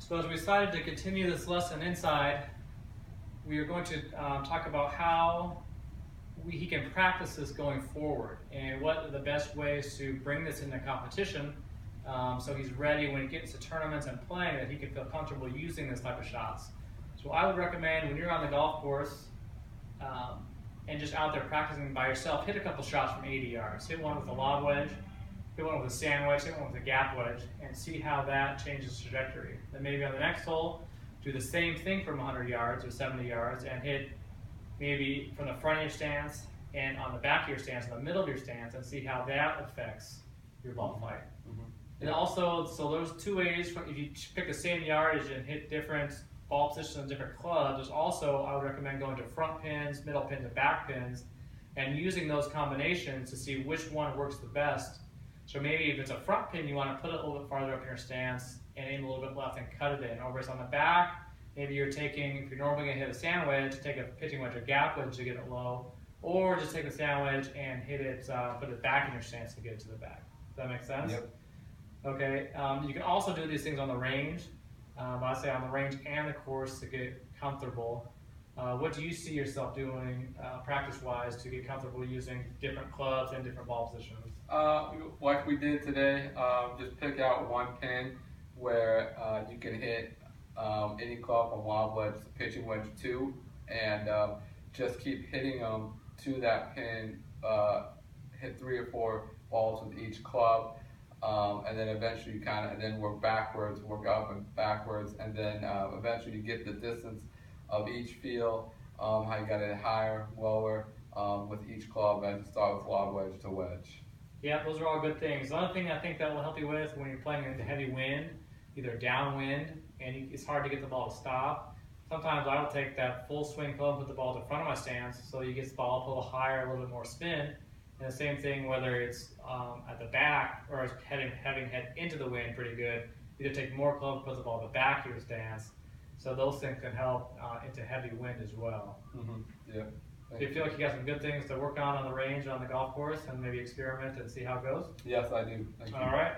So as we decided to continue this lesson inside, we are going to talk about how he can practice this going forward and what are the best ways to bring this into competition so he's ready when he gets to tournaments and playing that he can feel comfortable using this type of shots. So I would recommend when you're on the golf course and just out there practicing by yourself, hit a couple shots from 80 yards. Hit one with a lob wedge, hit one with a sand wedge, hit one with a gap wedge, and see how that changes trajectory. Then maybe on the next hole, do the same thing from 100 yards or 70 yards and hit maybe from the front of your stance and on the back of your stance, in the middle of your stance, and see how that affects your ball flight. And also, so those two ways, if you pick the same yardage and hit different ball positions on different clubs, there's also, I would recommend going to front pins, middle pins, and back pins, and using those combinations to see which one works the best. So maybe if it's a front pin, you want to put it a little bit farther up in your stance and aim a little bit left and cut it in. Over it's on the back, maybe you're taking, if you're normally going to hit a sand wedge, take a pitching wedge or gap wedge to get it low, or just take the sand wedge and hit it, put it back in your stance to get it to the back. Does that make sense? Yep. Okay. You can also do these things on the range. I say on the range and the course to get comfortable. What do you see yourself doing practice-wise to get comfortable using different clubs and different ball positions? Like we did today, just pick out one pin where you can hit any club from lob wedge to pitching wedge 2, and just keep hitting them to that pin. Hit 3 or 4 balls with each club, and then eventually you and then work backwards, work up and backwards, and then eventually you get the distance of each field, how you got it higher, lower with each club, and start with lob wedge to wedge. Yeah, those are all good things. The other thing I think that will help you with when you're playing into heavy wind, either downwind, and it's hard to get the ball to stop. Sometimes I will take that full swing club, put the ball to the front of my stance, so you get the ball up a little higher, a little bit more spin. And the same thing whether it's at the back or having head into the wind pretty good. Either take more club, put the ball at the back of your stance. So those things can help into heavy wind as well. Yeah. Do you feel like you got some good things to work on the range on the golf course and maybe experiment and see how it goes? Yes, I do. Thank you. All right.